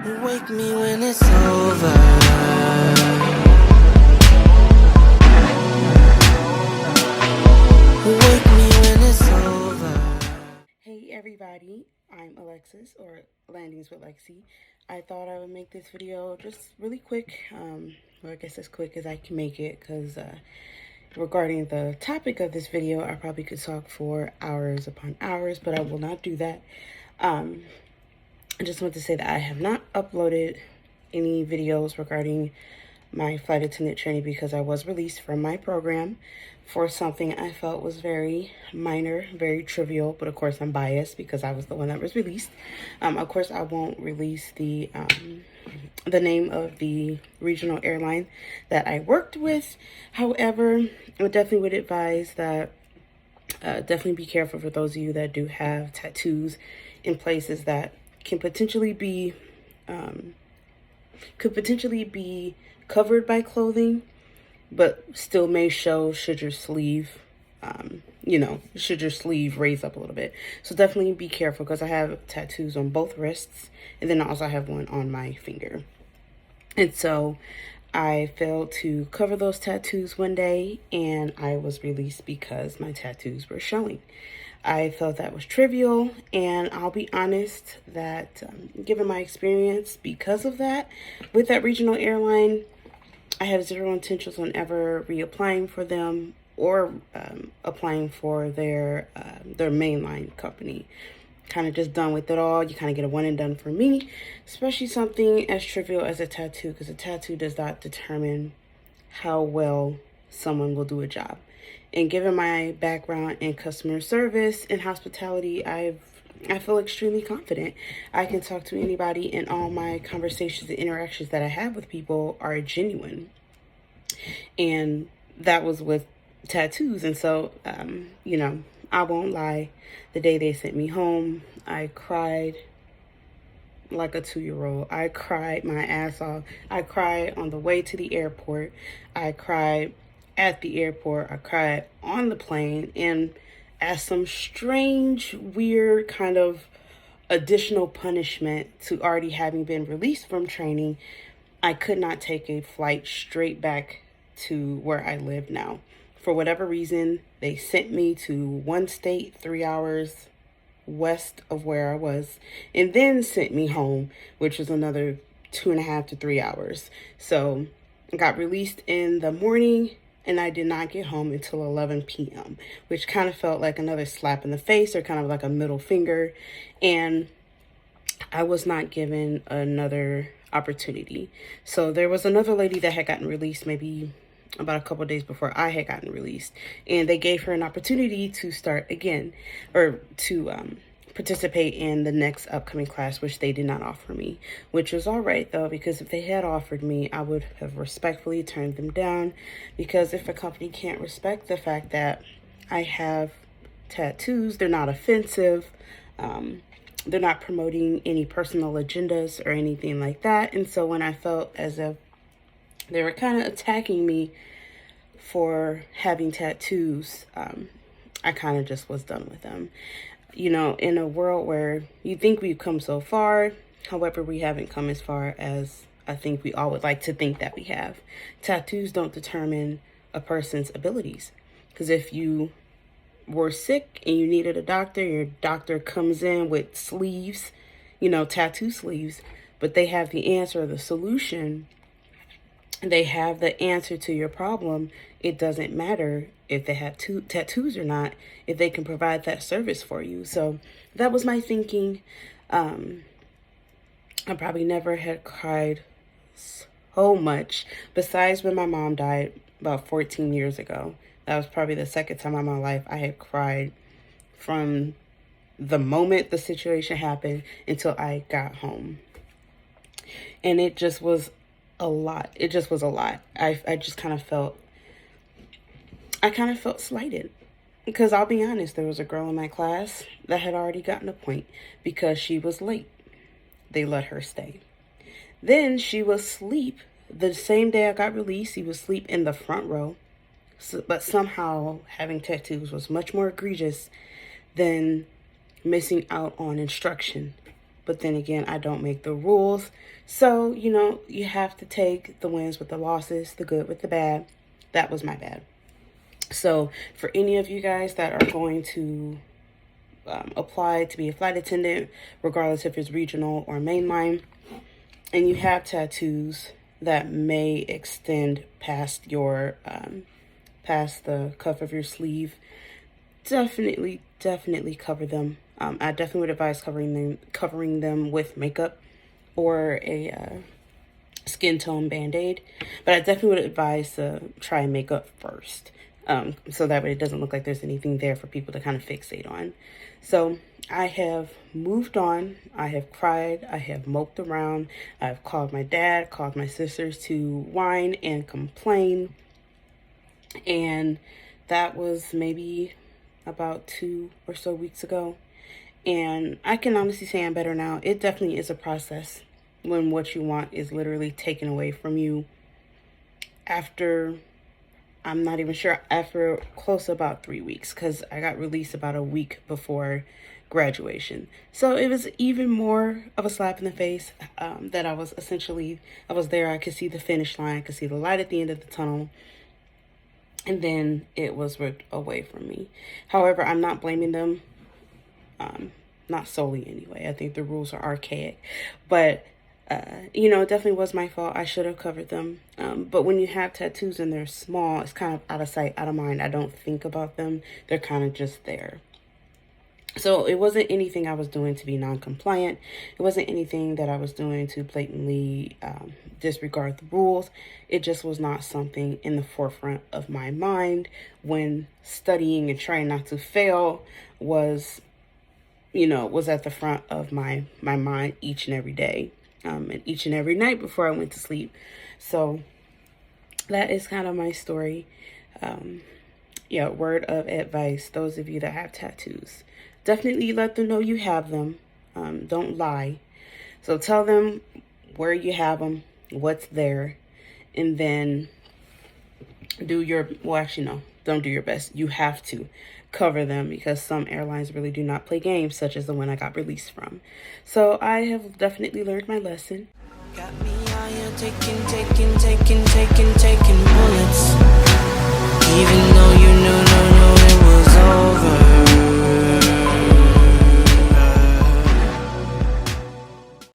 Wake me when it's over. Wake me when it's over. Hey everybody, I'm Alexis, or Landings with Lexi. I thought I would make this video just really quick, or I guess as quick as I can make it, because regarding the topic of this video, I probably could talk for hours upon hours, but I will not do that. I just want to say that I have not uploaded any videos regarding my flight attendant training because I was released from my program for something I felt was very minor, very trivial, but of course I'm biased because I was the one that was released. Of course, I won't release the name of the regional airline that I worked with. However, I definitely would advise that definitely be careful for those of you that do have tattoos in places that can potentially be covered by clothing, but still may show should your sleeve should your sleeve raise up a little bit. So definitely be careful, because I have tattoos on both wrists, and then also I have one on my finger. And so I failed to cover those tattoos one day, and I was released because my tattoos were showing. I felt that was trivial, and I'll be honest that given my experience because of that, with that regional airline, I have zero intentions on ever reapplying for them or applying for their mainline company. Kind of just done with it all. You kind of get a one and done for me, especially something as trivial as a tattoo, because a tattoo does not determine how well someone will do a job. And given my background in customer service and hospitality, I feel extremely confident. I can talk to anybody, and all my conversations and interactions that I have with people are genuine. And that was with tattoos. And so, I won't lie. The day they sent me home, I cried like a 2-year-old. I cried my ass off. I cried on the way to the airport. I cried at the airport. I cried on the plane. And as some strange, weird kind of additional punishment to already having been released from training, I could not take a flight straight back to where I live now. For whatever reason, they sent me to one state 3 hours west of where I was, and then sent me home, which was another 2.5 to 3 hours. So I got released in the morning, and I did not get home until 11 p.m., which kind of felt like another slap in the face, or kind of like a middle finger. And I was not given another opportunity. So there was another lady that had gotten released maybe about a couple of days before I had gotten released, and they gave her an opportunity to start again, or to participate in the next upcoming class, which they did not offer me, which was all right though, because if they had offered me, I would have respectfully turned them down. Because if a company can't respect the fact that I have tattoos, they're not offensive, they're not promoting any personal agendas or anything like that. And so when I felt as if they were kind of attacking me for having tattoos, I kind of just was done with them. In a world where you think we've come so far, however, we haven't come as far as I think we all would like to think that we have. Tattoos don't determine a person's abilities. Because if you were sick and you needed a doctor, your doctor comes in with sleeves, tattoo sleeves, but they have the answer or the solution. They have the answer to your problem. It doesn't matter if they have tattoos or not, if they can provide that service for you. So that was my thinking. I probably never had cried so much, besides when my mom died about 14 years ago. That was probably the second time in my life I had cried, from the moment the situation happened until I got home. And it just was a lot. It just was a lot. I just kind of felt slighted, because I'll be honest, there was a girl in my class that had already gotten a point because she was late. They let her stay. Then she was asleep the same day I got released. She was asleep in the front row, but somehow having tattoos was much more egregious than missing out on instruction. but then again, I don't make the rules. So, you know, you have to take the wins with the losses, the good with the bad. That was my bad. So for any of you guys that are going to apply to be a flight attendant, regardless if it's regional or mainline, and you have tattoos that may extend past your past the cuff of your sleeve, definitely cover them. I definitely would advise covering them with makeup or a skin tone band-aid, but I definitely would advise to try makeup first, so that way it doesn't look like there's anything there for people to kind of fixate on. So I have moved on. I have cried. I have moped around. I've called my dad, called my sisters to whine and complain. And that was maybe about 2 or so weeks ago. And I can honestly say I'm better now. It definitely is a process when what you want is literally taken away from you after, I'm not even sure, after close to about 3 weeks, because I got released about a week before graduation. So it was even more of a slap in the face, that I was there. I could see the finish line. I could see the light at the end of the tunnel. And then it was ripped away from me. However, I'm not blaming them. Not solely anyway. I think the rules are archaic. But, you know, it definitely was my fault. I should have covered them. But when you have tattoos and they're small, it's kind of out of sight, out of mind. I don't think about them. They're kind of just there. So it wasn't anything I was doing to be non-compliant. It wasn't anything that I was doing to blatantly disregard the rules. It just was not something in the forefront of my mind when studying and trying not to fail was, you know, was at the front of my mind each and every day, and each and every night before I went to sleep. So that is kind of my story. Yeah, word of advice, those of you that have tattoos, definitely let them know you have them. Don't lie. So tell them where you have them, what's there, and then do your, well, actually, no, don't do your best. You have to cover them because some airlines really do not play games, such as the one I got released from. So I have definitely learned my lesson. Got me out here taking